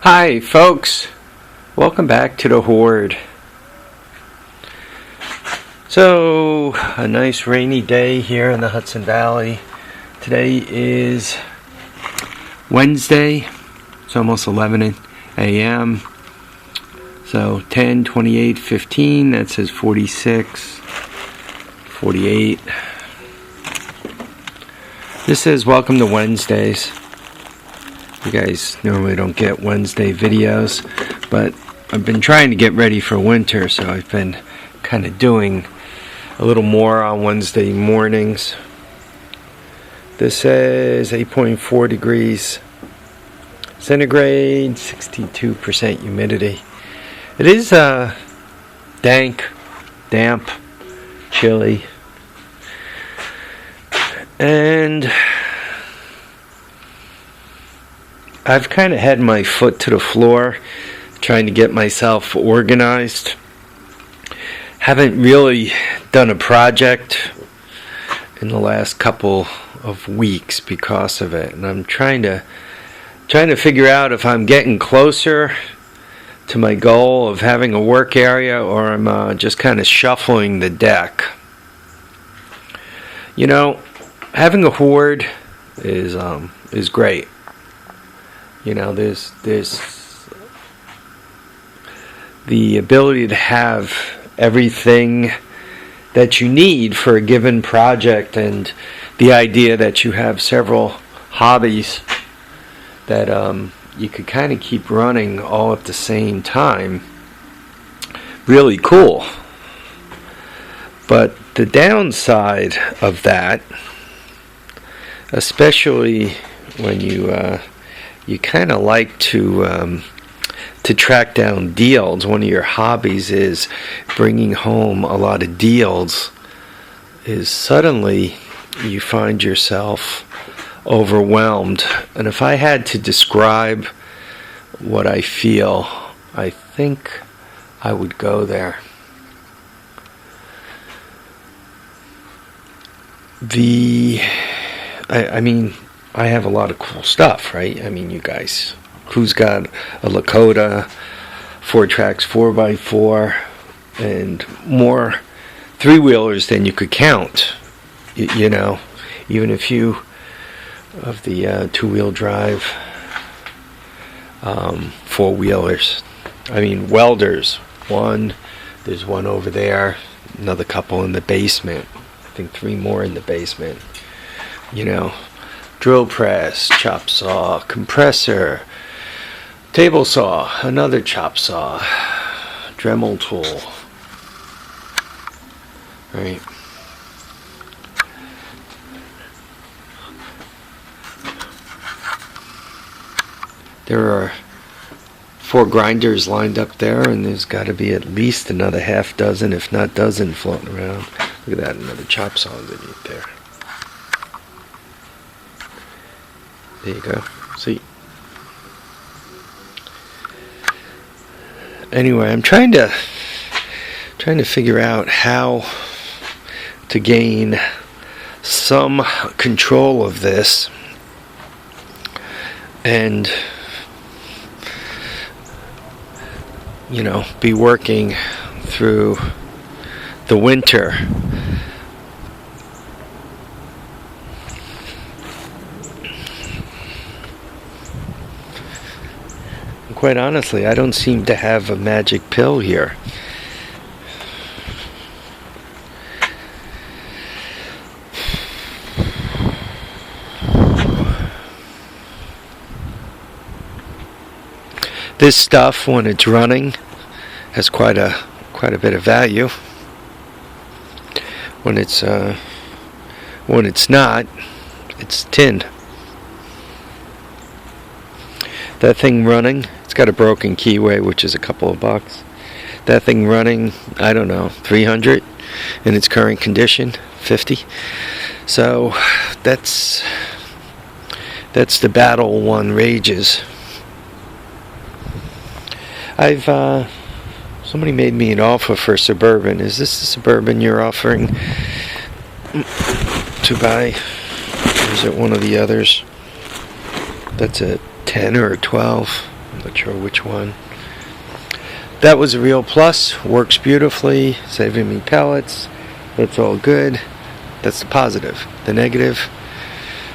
Hi folks, welcome back to the Hoard. So, a nice rainy day here in the Hudson Valley. Today is Wednesday. It's almost 11 a.m. So 10, 28, 15, that says 46, 48. This says welcome to Wednesdays. You guys normally don't get Wednesday videos, but I've been trying to get ready for winter, so I've been kind of doing a little more on Wednesday mornings. This says 8.4 degrees centigrade, 62% humidity. It is dank, damp, chilly, and I've kind of had my foot to the floor trying to get myself organized. Haven't really done a project in the last couple of weeks because of it, and I'm trying to figure out if I'm getting closer to my goal of having a work area, or I'm just kind of shuffling the deck. You know, having a hoard is great. You know, there's the ability to have everything that you need for a given project, and the idea that you have several hobbies that you could kind of keep running all at the same time. Really cool. But the downside of that, especially when you kind of like to track down deals. One of your hobbies is bringing home a lot of deals. Is suddenly you find yourself overwhelmed. And if I had to describe what I feel, I think I would go there. I mean, I have a lot of cool stuff, right? I mean, you guys, who's got a Lakota, 4-tracks, 4x4, and more three-wheelers than you could count, you know, even a few of the two-wheel drive four-wheelers. I mean, welders, there's one over there, another couple in the basement, I think 3 more in the basement, you know. Drill press, chop saw, compressor, table saw, another chop saw, Dremel tool, right? There are 4 grinders lined up there, and there's got to be at least another half dozen, if not dozen, floating around. Look at that, another chop saw underneath there. There you go. See. Anyway, I'm trying to figure out how to gain some control of this and, you know, be working through the winter. Quite honestly, I don't seem to have a magic pill here. This stuff, when it's running, has quite a bit of value. When it's not, it's tin. That thing running, it's got a broken keyway, which is a couple of bucks. That thing running, I don't know, 300 in its current condition, 50. So that's the battle one rages. Somebody made me an offer for a Suburban. Is this the Suburban you're offering to buy? Or is it one of the others? That's a 10 or a 12. Not sure which one. That was a real plus. Works beautifully, saving me pellets. That's all good. That's the positive. The negative,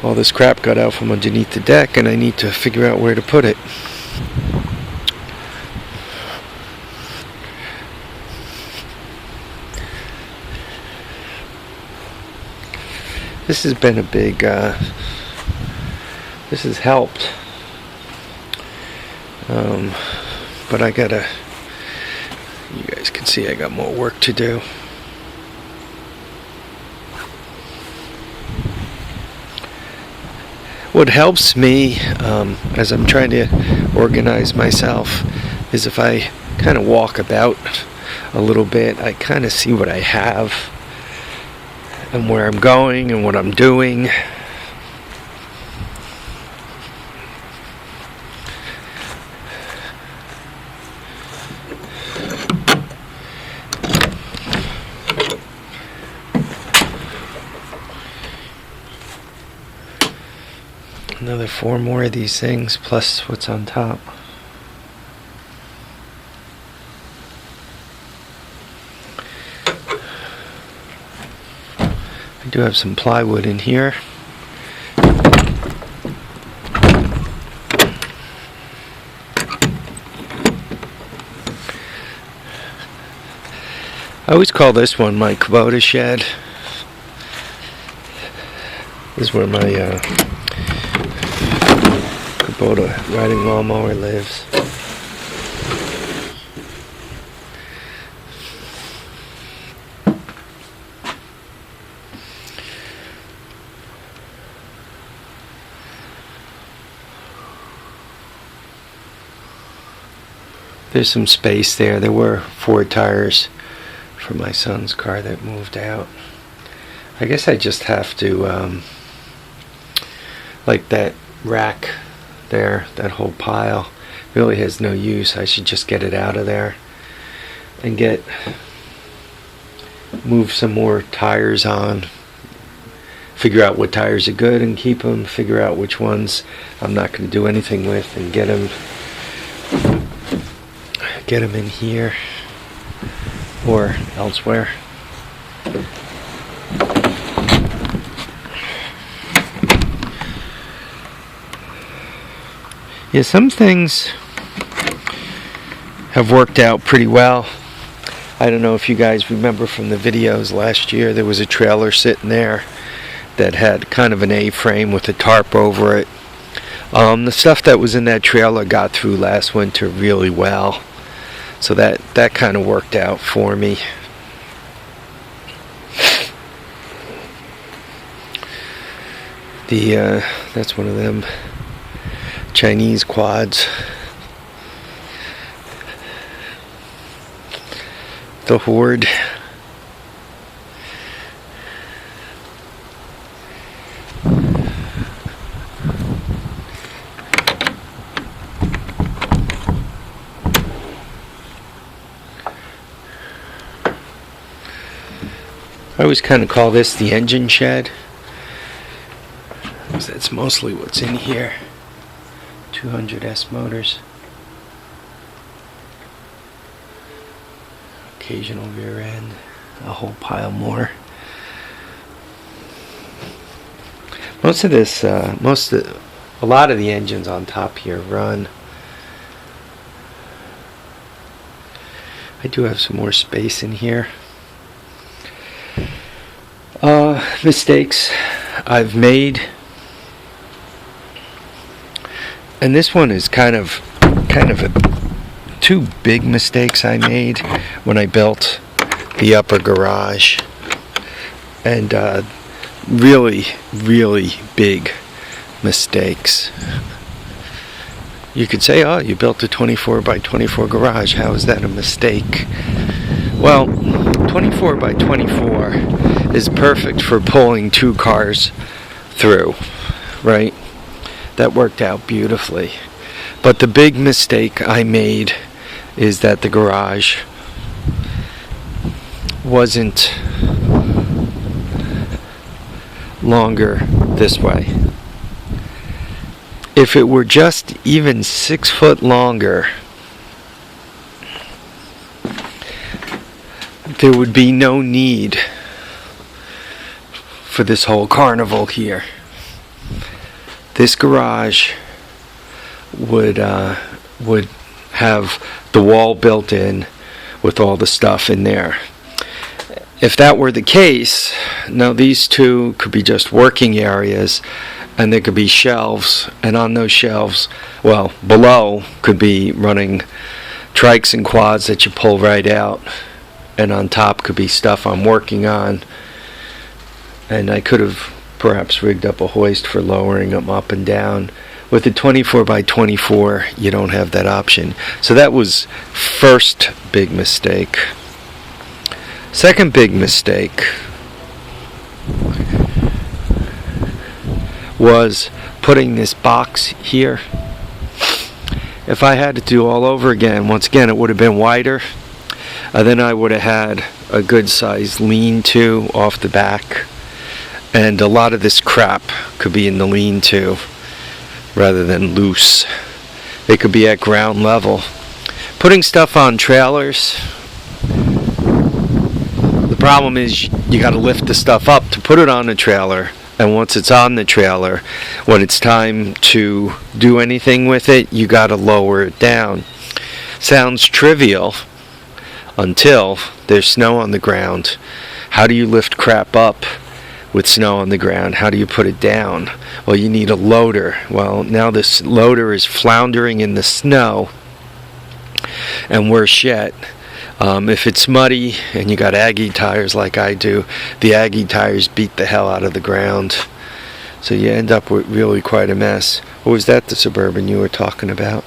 all this crap got out from underneath the deck and I need to figure out where to put it. This has been a big, this has helped. But I gotta, you guys can see I got more work to do. What helps me as I'm trying to organize myself is if I kind of walk about a little bit, I kind of see what I have and where I'm going and what I'm doing. Another 4 more of these things, plus what's on top. I do have some plywood in here. I always call this one my Kubota shed. This is where my Kubota riding lawnmower lives. There's some space there. There were 4 tires for my son's car that moved out. I guess I just have to like that rack there, that whole pile really has no use. I should just get it out of there and move some more tires on, figure out what tires are good and keep them, figure out which ones I'm not going to do anything with, and get them in here or elsewhere. Yeah, some things have worked out pretty well. I don't know if you guys remember from the videos last year, there was a trailer sitting there that had kind of an A-frame with a tarp over it. The stuff that was in that trailer got through last winter really well, so that kind of worked out for me. That's one of them Chinese quads. The Hoard. I always kind of call this the engine shed, because that's mostly what's in here. 200S motors, occasional rear end, a whole pile more. A lot of the engines on top here run. I do have some more space in here. Mistakes I've made. And this one is kind of 2 big mistakes I made when I built the upper garage, and really big mistakes. You could say, oh, you built a 24 by 24 garage, how is that a mistake? Well, 24 by 24 is perfect for pulling 2 cars through, right? That worked out beautifully. But the big mistake I made is that the garage wasn't longer this way. if it were just even 6 foot longer, there would be no need for this whole carnival here. This garage would have the wall built in with all the stuff in there. If that were the case, now these two could be just working areas, and there could be shelves, and on those shelves, well, below could be running trikes and quads that you pull right out, and on top could be stuff I'm working on. And I could have perhaps rigged up a hoist for lowering them up and down. With the 24 by 24, you don't have that option. So that was first big mistake. Second big mistake was putting this box here. If I had to do all over again, once again, it would have been wider. Then I would have had a good sized lean-to off the back. And a lot of this crap could be in the lean-to rather than loose. They could be at ground level. Putting stuff on trailers, the problem is you got to lift the stuff up to put it on the trailer. And once it's on the trailer, when it's time to do anything with it, you got to lower it down. Sounds trivial until there's snow on the ground. How do you lift crap up with snow on the ground? How do you put it down? Well, you need a loader. Well, now this loader is floundering in the snow, and worse yet, if it's muddy and you got Aggie tires like I do, the Aggie tires beat the hell out of the ground, so you end up with really quite a mess. Or was that the Suburban you were talking about?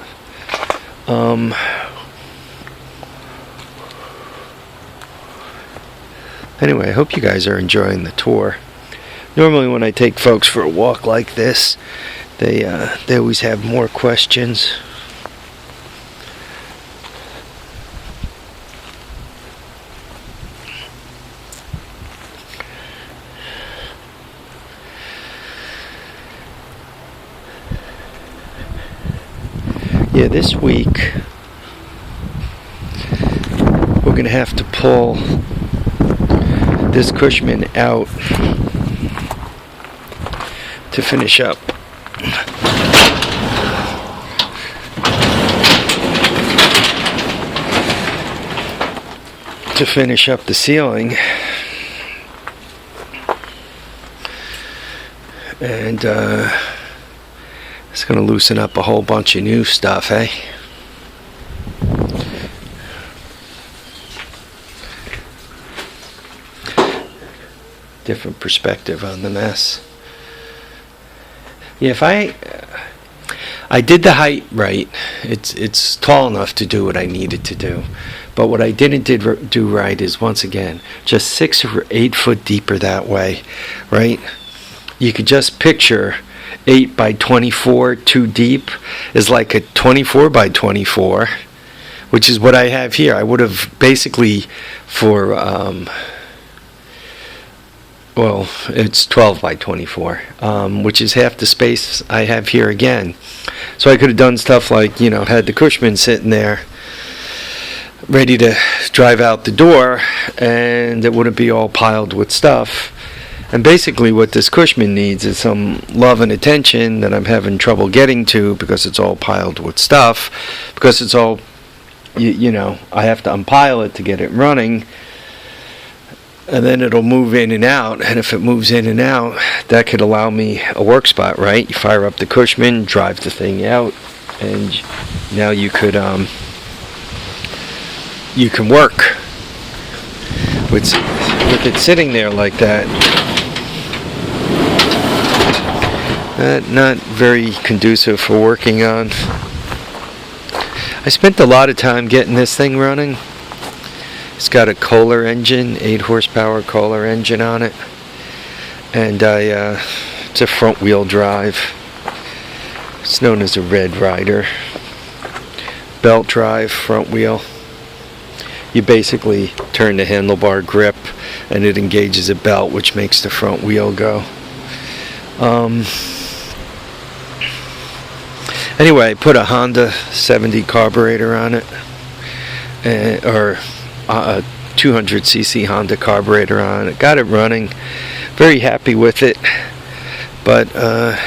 Anyway, I hope you guys are enjoying the tour. Normally when I take folks for a walk like this, they always have more questions. Yeah, this week we're going to have to pull this Cushman out to finish up. To finish up the ceiling. And it's going to loosen up a whole bunch of new stuff, eh? Different perspective on the mess. Yeah, if I did the height right. It's tall enough to do what I needed to do. But what I didn't do right is, once again, just 6 or 8 foot deeper that way, right? You could just picture 8 by 24 too deep is like a 24 by 24, which is what I have here. I would have basically for well, it's 12 by 24, which is half the space I have here again. So I could have done stuff like, had the Cushman sitting there ready to drive out the door, and it wouldn't be all piled with stuff. And basically what this Cushman needs is some love and attention that I'm having trouble getting to because it's all piled with stuff, because it's all, I have to unpile it to get it running. And then it'll move in and out, and if it moves in and out, that could allow me a work spot, right? You fire up the Cushman, drive the thing out, and now you can work with it sitting there like that. Not very conducive for working on. I spent a lot of time getting this thing running. It's got a Kohler engine, 8 horsepower Kohler engine on it, and it's a front wheel drive. It's known as a Red Rider. Belt drive, front wheel. You basically turn the handlebar grip and it engages a belt, which makes the front wheel go. Anyway, I put a Honda 70 carburetor on it, or a 200cc Honda carburetor on it. Got it running. Very happy with it, but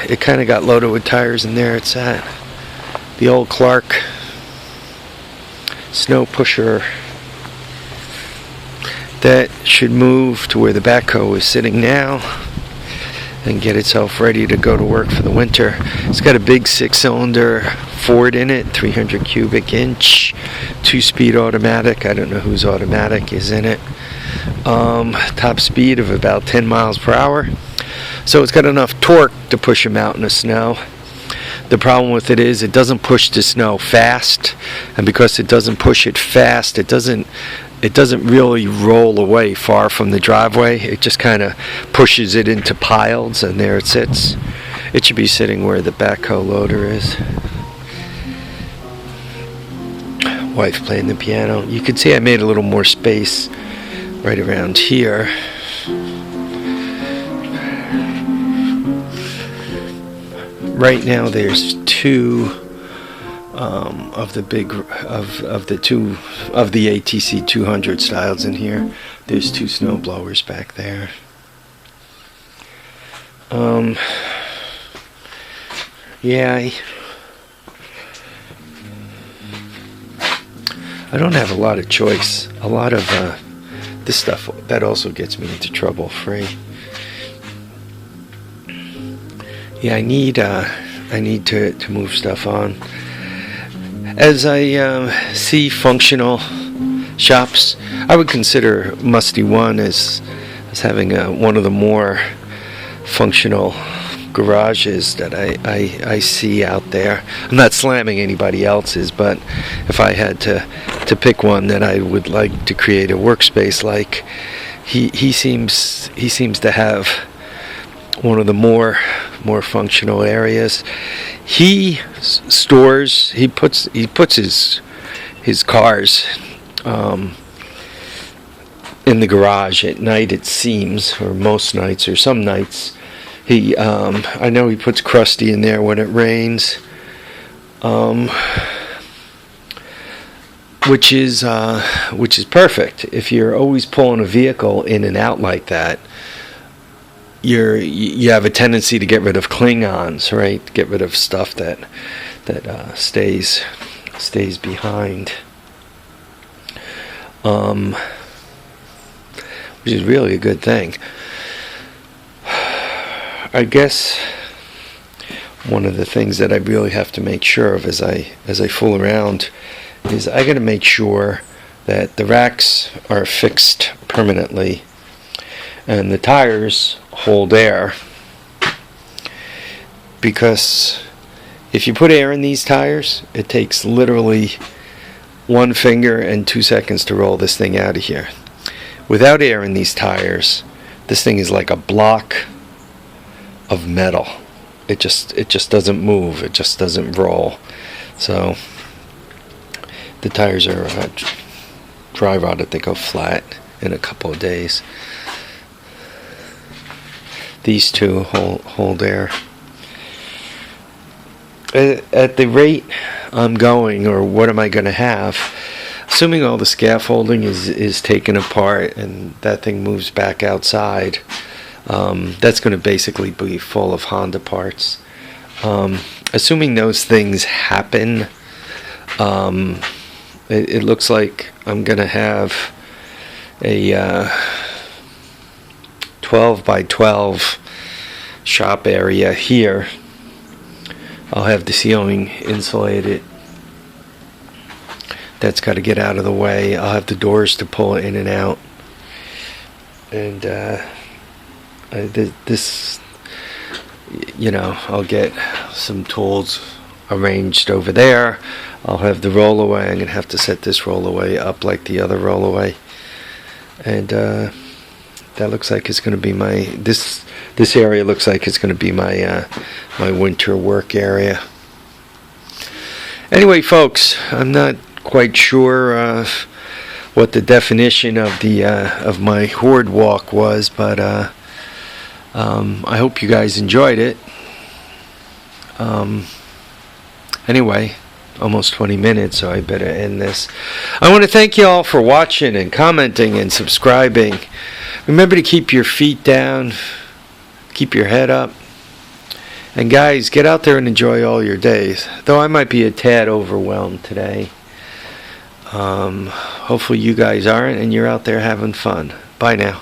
it kind of got loaded with tires in there. It's at the old Clark snow pusher that should move to where the backhoe is sitting now and get itself ready to go to work for the winter. It's got a big 6-cylinder Ford in it, 300 cubic inch, 2-speed automatic. I don't know whose automatic is in it. Top speed of about 10 miles per hour. So it's got enough torque to push a mountain of snow. The problem with it is it doesn't push the snow fast, and because it doesn't push it fast, it doesn't really roll away far from the driveway. It just kind of pushes it into piles, and there it sits. It should be sitting where the backhoe loader is. Wife playing the piano. You can see I made a little more space right around here. Right now there's two of the ATC 200 styles in here. There's 2 snow blowers back there. Yeah, I don't have a lot of choice. A lot of this stuff that also gets me into trouble. Free. Yeah, I need to move stuff on. As I see functional shops, I would consider Musty One as having one of the more functional garages that I see out there. I'm not slamming anybody else's, but if I had to pick one that I would like to create a workspace like, he seems to have one of the more functional areas. He puts his cars in the garage at night, it seems, or most nights, or some nights. I know he puts Krusty in there when it rains, which is perfect. If you're always pulling a vehicle in and out like that, you have a tendency to get rid of Klingons, right? Get rid of stuff that stays behind, which is really a good thing. I guess one of the things that I really have to make sure of as I fool around is I got to make sure that the racks are fixed permanently and the tires hold air, because if you put air in these tires, it takes literally 1 finger and 2 seconds to roll this thing out of here. Without air in these tires, this thing is like a block of metal. It just doesn't move. It just doesn't roll. So the tires are dry rotted. They go flat in a couple of days. These two hold air. At the rate I'm going, or what am I going to have, assuming all the scaffolding is taken apart and that thing moves back outside, that's going to basically be full of Honda parts. Assuming those things happen, it looks like I'm going to have a 12 by 12 shop area here. I'll have the ceiling insulated. That's got to get out of the way. I'll have the doors to pull in and out. And this, I'll get some tools arranged over there. I'll have the rollaway. I'm going to have to set this rollaway up like the other rollaway. And that looks like it's going to be this area looks like it's going to be my winter work area. Anyway, folks, I'm not quite sure what the definition of my Hoard walk was, but I hope you guys enjoyed it. Anyway, almost 20 minutes, so I better end this. I want to thank you all for watching and commenting and subscribing. Remember to keep your feet down, keep your head up. And guys, get out there and enjoy all your days. Though I might be a tad overwhelmed today. Hopefully you guys aren't and you're out there having fun. Bye now.